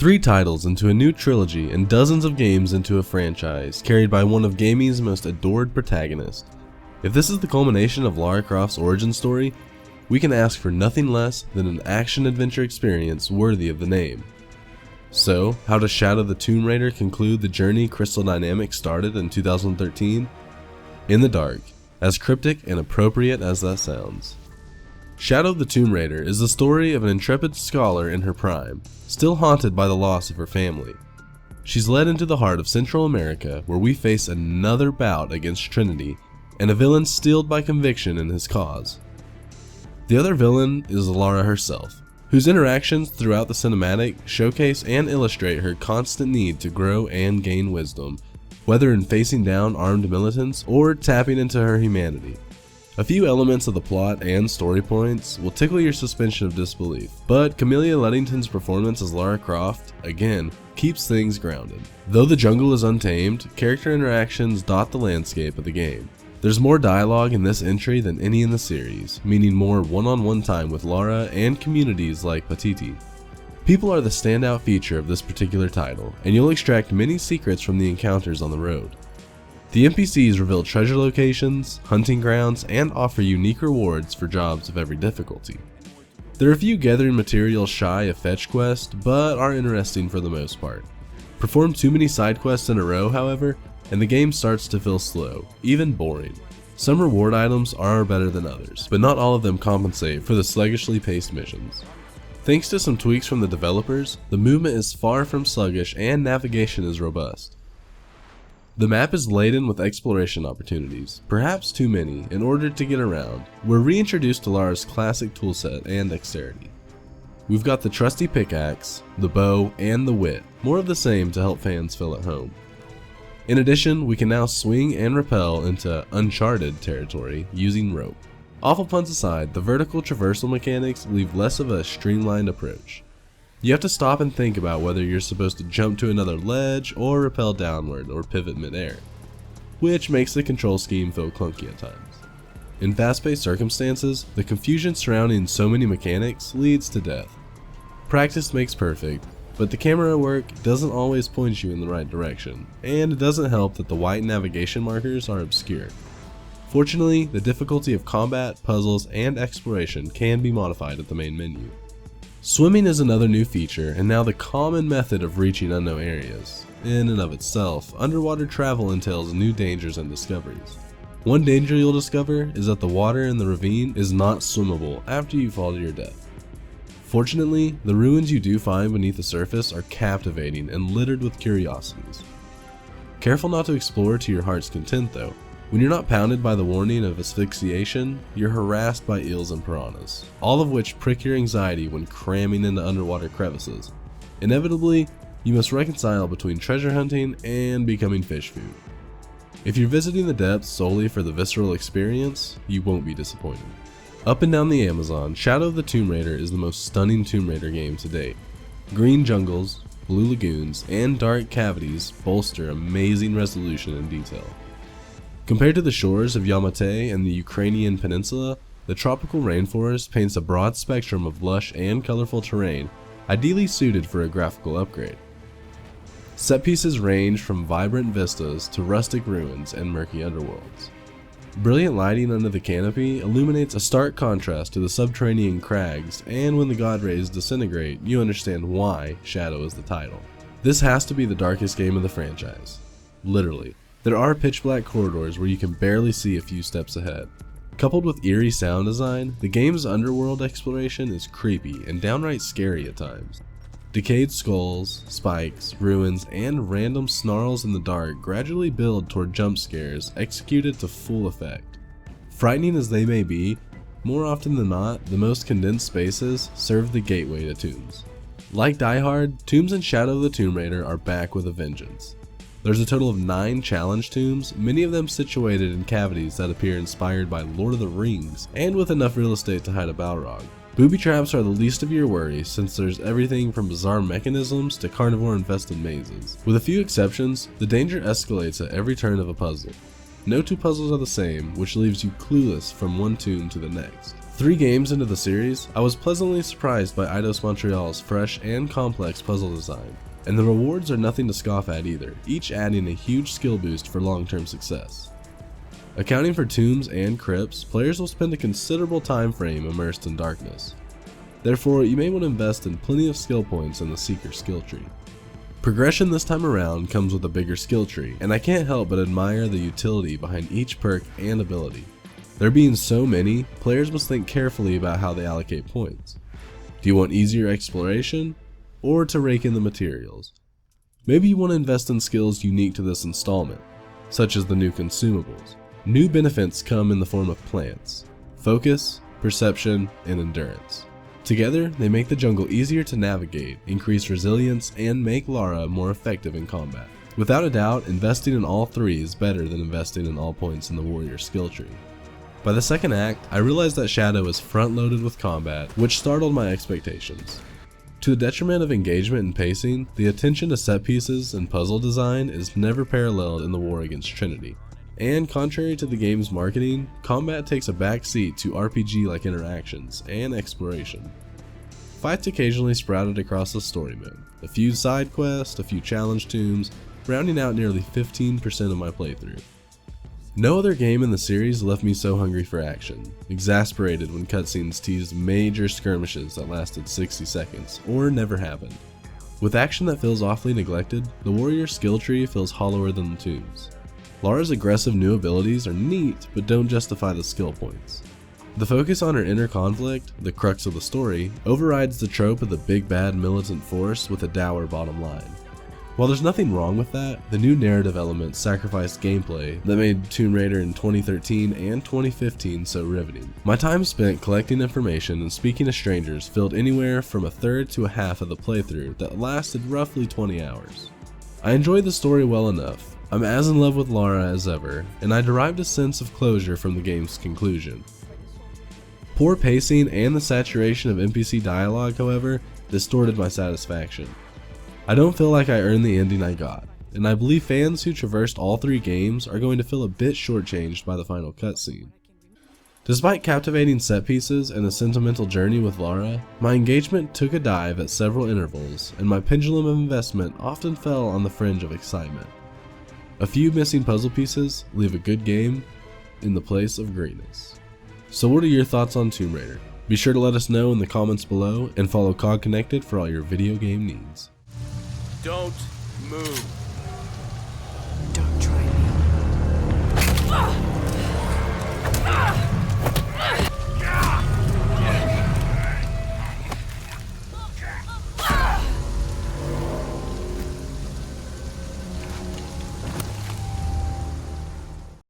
3 titles into a new trilogy and dozens of games into a franchise carried by one of gaming's most adored protagonists. If this is the culmination of Lara Croft's origin story, we can ask for nothing less than an action-adventure experience worthy of the name. So, how does Shadow the Tomb Raider conclude the journey Crystal Dynamics started in 2013? In the dark, as cryptic and appropriate as that sounds. Shadow the Tomb Raider is the story of an intrepid scholar in her prime, still haunted by the loss of her family. She's led into the heart of Central America, where we face another bout against Trinity, and a villain steeled by conviction in his cause. The other villain is Lara herself, whose interactions throughout the cinematic showcase and illustrate her constant need to grow and gain wisdom, whether in facing down armed militants or tapping into her humanity. A few elements of the plot and story points will tickle your suspension of disbelief, but Camellia Luddington's performance as Lara Croft, again, keeps things grounded. Though the jungle is untamed, character interactions dot the landscape of the game. There's more dialogue in this entry than any in the series, meaning more one-on-one time with Lara and communities like Patiti. People are the standout feature of this particular title, and you'll extract many secrets from the encounters on the road. The NPCs reveal treasure locations, hunting grounds, and offer unique rewards for jobs of every difficulty. There are a few gathering materials shy of fetch quest, but are interesting for the most part. Perform too many side quests in a row, however, and the game starts to feel slow, even boring. Some reward items are better than others, but not all of them compensate for the sluggishly paced missions. Thanks to some tweaks from the developers, the movement is far from sluggish and navigation is robust. The map is laden with exploration opportunities, perhaps too many, in order to get around. We're reintroduced to Lara's classic toolset and dexterity. We've got the trusty pickaxe, the bow, and the wit, more of the same to help fans feel at home. In addition, we can now swing and rappel into uncharted territory using rope. Awful puns aside, the vertical traversal mechanics leave less of a streamlined approach. You have to stop and think about whether you're supposed to jump to another ledge or rappel downward or pivot mid-air, which makes the control scheme feel clunky at times. In fast-paced circumstances, the confusion surrounding so many mechanics leads to death. Practice makes perfect, but the camera work doesn't always point you in the right direction, and it doesn't help that the white navigation markers are obscure. Fortunately, the difficulty of combat, puzzles, and exploration can be modified at the main menu. Swimming is another new feature, and now the common method of reaching unknown areas. In and of itself, underwater travel entails new dangers and discoveries. One danger you'll discover is that the water in the ravine is not swimmable after you fall to your death. Fortunately, the ruins you do find beneath the surface are captivating and littered with curiosities. Careful not to explore to your heart's content though. When you're not pounded by the warning of asphyxiation, you're harassed by eels and piranhas, all of which prick your anxiety when cramming into underwater crevices. Inevitably, you must reconcile between treasure hunting and becoming fish food. If you're visiting the depths solely for the visceral experience, you won't be disappointed. Up and down the Amazon, Shadow of the Tomb Raider is the most stunning Tomb Raider game to date. Green jungles, blue lagoons, and dark cavities bolster amazing resolution and detail. Compared to the shores of Yamate and the Ukrainian peninsula, the tropical rainforest paints a broad spectrum of lush and colorful terrain, ideally suited for a graphical upgrade. Set pieces range from vibrant vistas to rustic ruins and murky underworlds. Brilliant lighting under the canopy illuminates a stark contrast to the subterranean crags, and when the god rays disintegrate, you understand why Shadow is the title. This has to be the darkest game of the franchise. Literally. There are pitch black corridors where you can barely see a few steps ahead. Coupled with eerie sound design, the game's underworld exploration is creepy and downright scary at times. Decayed skulls, spikes, ruins, and random snarls in the dark gradually build toward jump scares executed to full effect. Frightening as they may be, more often than not, the most condensed spaces serve the gateway to tombs. Like Die Hard, Tombs and Shadow of the Tomb Raider are back with a vengeance. There's a total of 9 challenge tombs, many of them situated in cavities that appear inspired by Lord of the Rings, and with enough real estate to hide a Balrog. Booby traps are the least of your worries, since there's everything from bizarre mechanisms to carnivore-infested mazes. With a few exceptions, the danger escalates at every turn of a puzzle. No two puzzles are the same, which leaves you clueless from one tomb to the next. 3 games into the series, I was pleasantly surprised by Eidos Montreal's fresh and complex puzzle design, and the rewards are nothing to scoff at either, each adding a huge skill boost for long-term success. Accounting for tombs and crypts, players will spend a considerable time frame immersed in darkness. Therefore, you may want to invest in plenty of skill points in the Seeker skill tree. Progression this time around comes with a bigger skill tree, and I can't help but admire the utility behind each perk and ability. There being so many, players must think carefully about how they allocate points. Do you want easier exploration, or to rake in the materials? Maybe you want to invest in skills unique to this installment, such as the new consumables. New benefits come in the form of plants, focus, perception, and endurance. Together, they make the jungle easier to navigate, increase resilience, and make Lara more effective in combat. Without a doubt, investing in all 3 is better than investing in all points in the warrior skill tree. By the second act, I realized that Shadow is front-loaded with combat, which startled my expectations. To the detriment of engagement and pacing, the attention to set pieces and puzzle design is never paralleled in the war against Trinity. And contrary to the game's marketing, combat takes a back seat to RPG-like interactions and exploration. Fights occasionally sprouted across the story mode, a few side quests, a few challenge tombs, rounding out nearly 15% of my playthrough. No other game in the series left me so hungry for action, exasperated when cutscenes teased major skirmishes that lasted 60 seconds, or never happened. With action that feels awfully neglected, the warrior skill tree feels hollower than the tombs. Lara's aggressive new abilities are neat, but don't justify the skill points. The focus on her inner conflict, the crux of the story, overrides the trope of the big bad militant force with a dour bottom line. While there's nothing wrong with that, the new narrative elements sacrificed gameplay that made Tomb Raider in 2013 and 2015 so riveting. My time spent collecting information and speaking to strangers filled anywhere from a third to a half of the playthrough that lasted roughly 20 hours. I enjoyed the story well enough. I'm as in love with Lara as ever, and I derived a sense of closure from the game's conclusion. Poor pacing and the saturation of NPC dialogue, however, distorted my satisfaction. I don't feel like I earned the ending I got, and I believe fans who traversed all 3 games are going to feel a bit shortchanged by the final cutscene. Despite captivating set pieces and a sentimental journey with Lara, my engagement took a dive at several intervals, and my pendulum of investment often fell on the fringe of excitement. A few missing puzzle pieces leave a good game in the place of greatness. So what are your thoughts on Tomb Raider? Be sure to let us know in the comments below, and follow COGconnected for all your video game needs. Don't move. Don't try me.